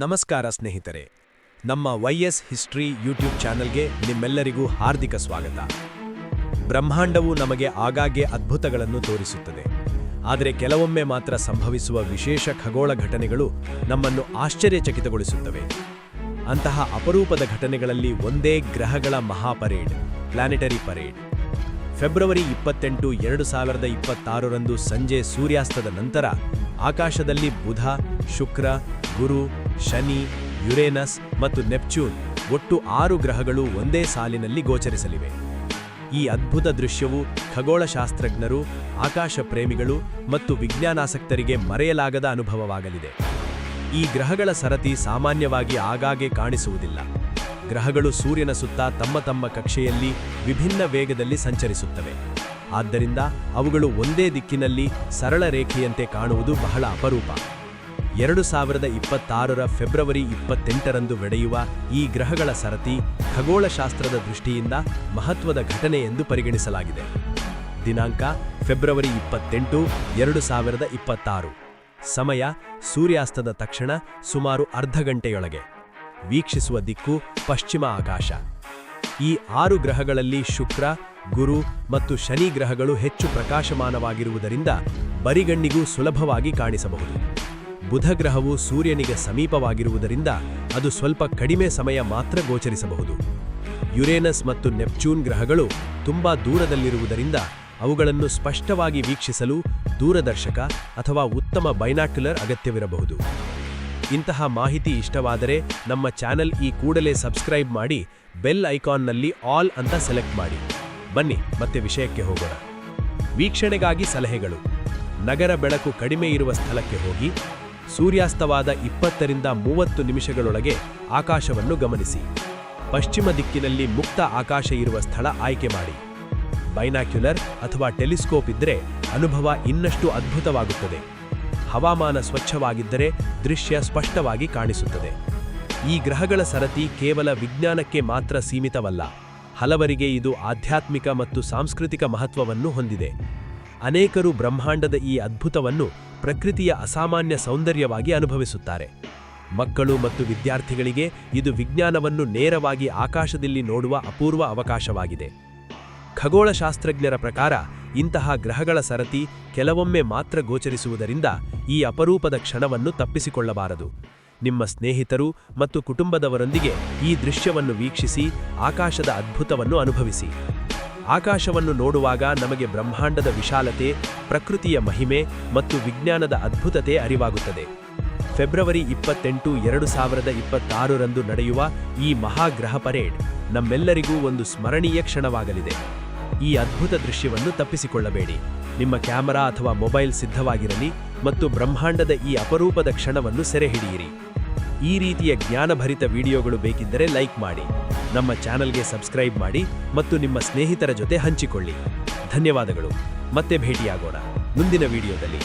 ನಮಸ್ಕಾರ ಸ್ನೇಹಿತರೆ, ನಮ್ಮ YS ಹಿಸ್ಟ್ರಿ ಯೂಟ್ಯೂಬ್ ಚಾನೆಲ್ಗೆ ನಿಮ್ಮೆಲ್ಲರಿಗೂ ಹಾರ್ದಿಕ ಸ್ವಾಗತ. ಬ್ರಹ್ಮಾಂಡವು ನಮಗೆ ಆಗಾಗ್ಗೆ ಅದ್ಭುತಗಳನ್ನು ತೋರಿಸುತ್ತದೆ, ಆದರೆ ಕೆಲವೊಮ್ಮೆ ಮಾತ್ರ ಸಂಭವಿಸುವ ವಿಶೇಷ ಖಗೋಳ ಘಟನೆಗಳು ನಮ್ಮನ್ನು ಆಶ್ಚರ್ಯಚಕಿತಗೊಳಿಸುತ್ತವೆ. ಅಂತಹ ಅಪರೂಪದ ಘಟನೆಗಳಲ್ಲಿ ಒಂದೇ ಗ್ರಹಗಳ ಮಹಾಪರೇಡ್, ಪ್ಲಾನೆಟರಿ ಪರೇಡ್. ಫೆಬ್ರವರಿ 28, 2026ರಂದು ಸಂಜೆ ಸೂರ್ಯಾಸ್ತದ ನಂತರ ಆಕಾಶದಲ್ಲಿ ಬುಧ, ಶುಕ್ರ, ಗುರು, ಶನಿ, ಯುರೇನಸ್ ಮತ್ತು ನೆಪ್ಚೂನ್ ಒಟ್ಟು 6 ಗ್ರಹಗಳು ಒಂದೇ ಸಾಲಿನಲ್ಲಿ ಗೋಚರಿಸಲಿವೆ. ಈ ಅದ್ಭುತ ದೃಶ್ಯವು ಖಗೋಳಶಾಸ್ತ್ರಜ್ಞರು, ಆಕಾಶ ಪ್ರೇಮಿಗಳು ಮತ್ತು ವಿಜ್ಞಾನಾಸಕ್ತರಿಗೆ ಮರೆಯಲಾಗದ ಅನುಭವವಾಗಲಿದೆ. ಈ ಗ್ರಹಗಳ ಸರತಿ ಸಾಮಾನ್ಯವಾಗಿ ಆಗಾಗ್ಗೆ ಕಾಣಿಸುವುದಿಲ್ಲ. ಗ್ರಹಗಳು ಸೂರ್ಯನ ಸುತ್ತ ತಮ್ಮ ತಮ್ಮ ಕಕ್ಷೆಯಲ್ಲಿ ವಿಭಿನ್ನ ವೇಗದಲ್ಲಿ ಸಂಚರಿಸುತ್ತವೆ. ಆದ್ದರಿಂದ ಅವುಗಳು ಒಂದೇ ದಿಕ್ಕಿನಲ್ಲಿ ಸರಳ ರೇಖೆಯಂತೆ ಕಾಣುವುದು ಬಹಳ ಅಪರೂಪ. 2026ರ ಫೆಬ್ರವರಿ 28ರಂದು ನಡೆಯುವ ಈ ಗ್ರಹಗಳ ಸರತಿ ಖಗೋಳಶಾಸ್ತ್ರದ ದೃಷ್ಟಿಯಿಂದ ಮಹತ್ವದ ಘಟನೆ ಎಂದು ಪರಿಗಣಿಸಲಾಗಿದೆ. ದಿನಾಂಕ ಫೆಬ್ರವರಿ 28, 2026. ಸಮಯ ಸೂರ್ಯಾಸ್ತದ ತಕ್ಷಣ ಸುಮಾರು ಅರ್ಧ ಗಂಟೆಯೊಳಗೆ. ವೀಕ್ಷಿಸುವ ದಿಕ್ಕು ಪಶ್ಚಿಮ ಆಕಾಶ. ಈ 6 ಗ್ರಹಗಳಲ್ಲಿ ಶುಕ್ರ, ಗುರು ಮತ್ತು ಶನಿ ಗ್ರಹಗಳು ಹೆಚ್ಚು ಪ್ರಕಾಶಮಾನವಾಗಿರುವುದರಿಂದ ಬರಿಗಣ್ಣಿಗೂ ಸುಲಭವಾಗಿ ಕಾಣಿಸಬಹುದು. ಬುಧ ಗ್ರಹವು ಸೂರ್ಯನಿಗೆ ಸಮೀಪವಾಗಿರುವುದರಿಂದ ಅದು ಸ್ವಲ್ಪ ಕಡಿಮೆ ಸಮಯ ಮಾತ್ರ ಗೋಚರಿಸಬಹುದು. ಯುರೇನಸ್ ಮತ್ತು ನೆಪ್ಚೂನ್ ಗ್ರಹಗಳು ತುಂಬಾ ದೂರದಲ್ಲಿರುವುದರಿಂದ ಅವುಗಳನ್ನು ಸ್ಪಷ್ಟವಾಗಿ ವೀಕ್ಷಿಸಲು ದೂರದರ್ಶಕ ಅಥವಾ ಉತ್ತಮ ಬೈನಾಕ್ಯುಲರ್ ಅಗತ್ಯವಿರಬಹುದು. ಇಂತಹ ಮಾಹಿತಿ ಇಷ್ಟವಾದರೆ ನಮ್ಮ ಚಾನೆಲ್ ಈ ಕೂಡಲೇ ಸಬ್ಸ್ಕ್ರೈಬ್ ಮಾಡಿ, ಬೆಲ್ ಐಕಾನ್ನಲ್ಲಿ ಆಲ್ ಅಂತ ಸೆಲೆಕ್ಟ್ ಮಾಡಿ. ಬನ್ನಿ ಮತ್ತೆ ವಿಷಯಕ್ಕೆ ಹೋಗೋಣ. ವೀಕ್ಷಣೆಗಾಗಿ ಸಲಹೆಗಳು: ನಗರ ಬೆಳಕು ಕಡಿಮೆ ಇರುವ ಸ್ಥಳಕ್ಕೆ ಹೋಗಿ, ಸೂರ್ಯಾಸ್ತವಾದ 20ರಿಂದ 30 ನಿಮಿಷಗಳೊಳಗೆ ಆಕಾಶವನ್ನು ಗಮನಿಸಿ. ಪಶ್ಚಿಮ ದಿಕ್ಕಿನಲ್ಲಿ ಮುಕ್ತ ಆಕಾಶ ಇರುವ ಸ್ಥಳ ಆಯ್ಕೆ ಮಾಡಿ. ಬೈನಾಕ್ಯುಲರ್ ಅಥವಾ ಟೆಲಿಸ್ಕೋಪ್ ಇದ್ದರೆ ಅನುಭವ ಇನ್ನಷ್ಟು ಅದ್ಭುತವಾಗುತ್ತದೆ. ಹವಾಮಾನ ಸ್ವಚ್ಛವಾಗಿದ್ದರೆ ದೃಶ್ಯ ಸ್ಪಷ್ಟವಾಗಿ ಕಾಣಿಸುತ್ತದೆ. ಈ ಗ್ರಹಗಳ ಸರತಿ ಕೇವಲ ವಿಜ್ಞಾನಕ್ಕೆ ಮಾತ್ರ ಸೀಮಿತವಲ್ಲ, ಹಲವರಿಗೆ ಇದು ಆಧ್ಯಾತ್ಮಿಕ ಮತ್ತು ಸಾಂಸ್ಕೃತಿಕ ಮಹತ್ವವನ್ನು ಹೊಂದಿದೆ. ಅನೇಕರು ಬ್ರಹ್ಮಾಂಡದ ಈ ಅದ್ಭುತವನ್ನು ಪ್ರಕೃತಿಯ ಅಸಾಮಾನ್ಯ ಸೌಂದರ್ಯವಾಗಿ ಅನುಭವಿಸುತ್ತಾರೆ. ಮಕ್ಕಳು ಮತ್ತು ವಿದ್ಯಾರ್ಥಿಗಳಿಗೆ ಇದು ವಿಜ್ಞಾನವನ್ನು ನೇರವಾಗಿ ಆಕಾಶದಲ್ಲಿ ನೋಡುವ ಅಪೂರ್ವ ಅವಕಾಶವಾಗಿದೆ. ಖಗೋಳಶಾಸ್ತ್ರಜ್ಞರ ಪ್ರಕಾರ ಇಂತಹ ಗ್ರಹಗಳ ಸರತಿ ಕೆಲವೊಮ್ಮೆ ಮಾತ್ರ ಗೋಚರಿಸುವುದರಿಂದ ಈ ಅಪರೂಪದ ಕ್ಷಣವನ್ನು ತಪ್ಪಿಸಿಕೊಳ್ಳಬಾರದು. ನಿಮ್ಮ ಸ್ನೇಹಿತರು ಮತ್ತು ಕುಟುಂಬದವರೊಂದಿಗೆ ಈ ದೃಶ್ಯವನ್ನು ವೀಕ್ಷಿಸಿ ಆಕಾಶದ ಅದ್ಭುತವನ್ನು ಅನುಭವಿಸಿ. ಆಕಾಶವನ್ನು ನೋಡುವಾಗ ನಮಗೆ ಬ್ರಹ್ಮಾಂಡದ ವಿಶಾಲತೆ, ಪ್ರಕೃತಿಯ ಮಹಿಮೆ ಮತ್ತು ವಿಜ್ಞಾನದ ಅದ್ಭುತತೆ ಅರಿವಾಗುತ್ತದೆ. ಫೆಬ್ರವರಿ 28, 2026ರಂದು ನಡೆಯುವ ಈ ಮಹಾಗ್ರಹ ಪರೇಡ್ ನಮ್ಮೆಲ್ಲರಿಗೂ ಒಂದು ಸ್ಮರಣೀಯ ಕ್ಷಣವಾಗಲಿದೆ. ಈ ಅದ್ಭುತ ದೃಶ್ಯವನ್ನು ತಪ್ಪಿಸಿಕೊಳ್ಳಬೇಡಿ. ನಿಮ್ಮ ಕ್ಯಾಮೆರಾ ಅಥವಾ ಮೊಬೈಲ್ ಸಿದ್ಧವಾಗಿರಲಿ ಮತ್ತು ಬ್ರಹ್ಮಾಂಡದ ಈ ಅಪರೂಪದ ಕ್ಷಣವನ್ನು ಸೆರೆಹಿಡಿಯಿರಿ. ಈ ರೀತಿಯ ಜ್ಞಾನಭರಿತ ವಿಡಿಯೋಗಳು ಬೇಕಿದ್ದರೆ ಲೈಕ್ ಮಾಡಿ, ನಮ್ಮ ಚಾನೆಲ್ಗೆ ಸಬ್ಸ್ಕ್ರೈಬ್ ಮಾಡಿ ಮತ್ತು ನಿಮ್ಮ ಸ್ನೇಹಿತರ ಜೊತೆ ಹಂಚಿಕೊಳ್ಳಿ. ಧನ್ಯವಾದಗಳು. ಮತ್ತೆ ಭೇಟಿಯಾಗೋಣ ಮುಂದಿನ ವಿಡಿಯೋದಲ್ಲಿ.